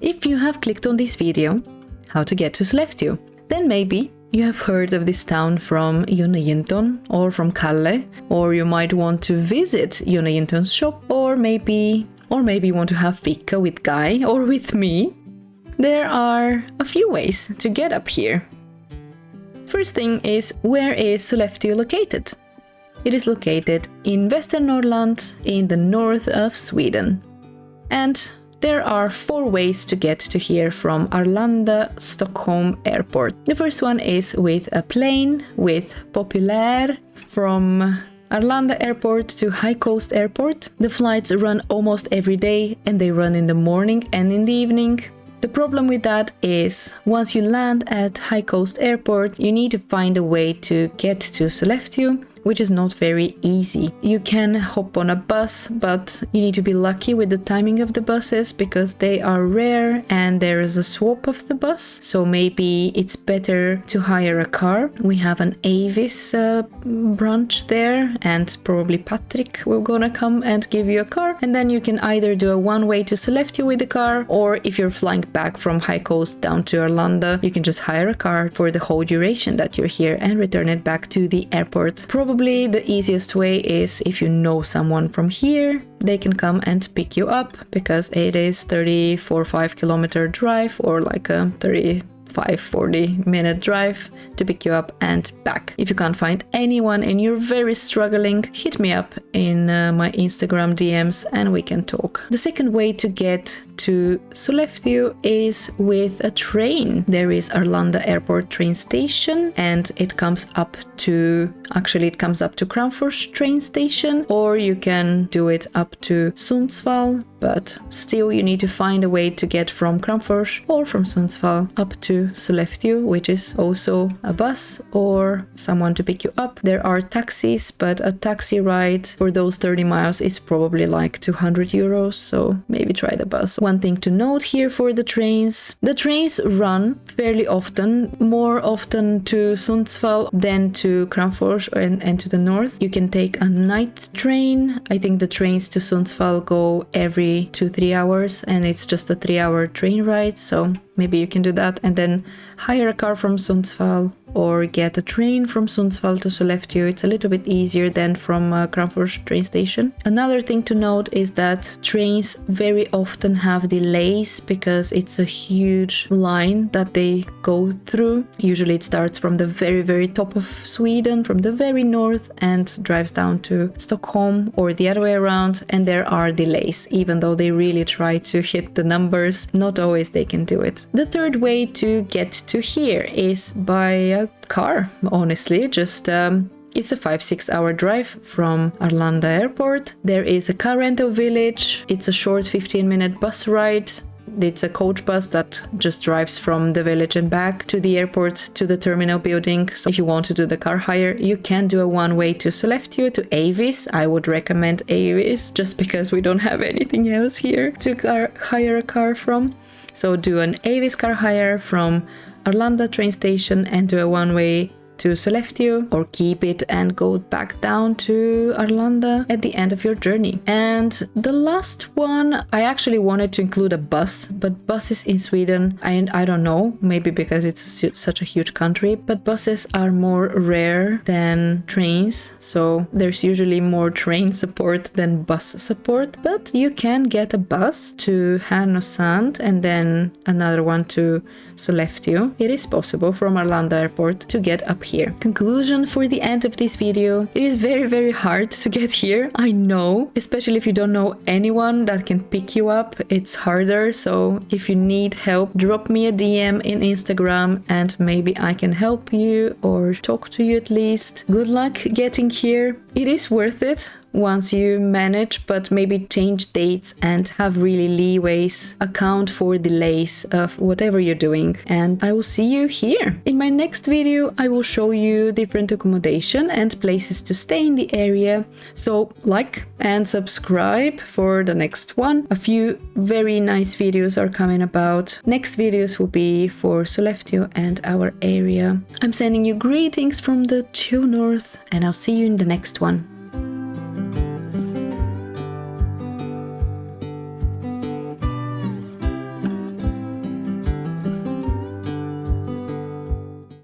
If you have clicked on this video, how to get to Sollefteå, then maybe you have heard of this town from Jonna Jinton or from Kalle, or you might want to visit Jonna Jinton's shop, or maybe you want to have fika with Guy or with me. There are a few ways to get up here. First thing is, where is Sollefteå located? It is located in Western Norrland in the north of Sweden. And there are 4 ways to get to here from Arlanda Stockholm Airport. The first one is with a plane with Populair from Arlanda Airport to High Coast Airport. The flights run almost every day and they run in the morning and in the evening. The problem with that is once you land at High Coast Airport, you need to find a way to get to Sollefteå, which is not very easy. You can hop on a bus, but you need to be lucky with the timing of the buses because they are rare and there is a swap of the bus. So maybe it's better to hire a car. We have an Avis branch there, and probably Patrick will gonna come and give you a car. And then you can either do a one-way to Sollefteå with the car, or if you're flying back from High Coast down to Arlanda, you can just hire a car for the whole duration that you're here and return it back to the airport. Probably the easiest way is if you know someone from here, they can come and pick you up because it is 34-5 kilometer drive or like a 35-40 minute drive to pick you up and back. If you can't find anyone and you're very struggling, hit me up in my Instagram DMs and we can talk. The second way to get to Sollefteå is with a train. There is Arlanda Airport train station and it comes up to Kramfors train station, or you can do it up to Sundsvall, but still you need to find a way to get from Kramfors or from Sundsvall up to Sollefteå, which is also a bus or someone to pick you up. There are taxis, but a taxi ride for those 30 miles is probably like 200 euros, so maybe try the bus. One thing to note here for the trains run fairly often, more often to Sundsvall than to Kramfors and to the north. You can take a night train. I think the trains to Sundsvall go every 2-3 hours and it's just a 3-hour train ride, so maybe you can do that and then hire a car from Sundsvall or get a train from Sundsvall to Sollefteå. It's a little bit easier than from Kramfors train station. Another thing to note is that trains very often have delays because it's a huge line that they go through. Usually it starts from the very, very top of Sweden, from the very north, and drives down to Stockholm or the other way around, and there are delays. Even though they really try to hit the numbers, not always they can do it. The third way to get to here is by a car, honestly. Just it's a 5-6 hour drive from Arlanda Airport. There is a car rental village. It's a short 15-minute bus ride. It's a coach bus that just drives from the village and back to the airport to the terminal building. So if you want to do the car hire, you can do a one-way to Sollefteå, to Avis. I would recommend Avis just because we don't have anything else here to hire a car from. So do an Avis car hire from Arlanda train station and do a one-way to Sollefteå, or keep it and go back down to Arlanda at the end of your journey. And the last one, I actually wanted to include a bus, but buses in Sweden, I don't know, maybe because it's such a huge country, but buses are more rare than trains, so there's usually more train support than bus support. But you can get a bus to Härnösand and then another one to Sollefteå. It is possible from Arlanda Airport to get up here. Conclusion for the end of this video: it is very, very hard to get here. I know, especially if you don't know anyone that can pick you up, it's harder. So if you need help, drop me a DM in Instagram and maybe I can help you or talk to you at least. Good luck getting here. It is worth it once you manage, but maybe change dates and have really leeways, account for delays of whatever you're doing. And I will see you here. In my next video, I will show you different accommodation and places to stay in the area. So like and subscribe for the next one. A few very nice videos are coming about. Next videos will be for Sollefteå and our area. I'm sending you greetings from the true north, and I'll see you in the next one.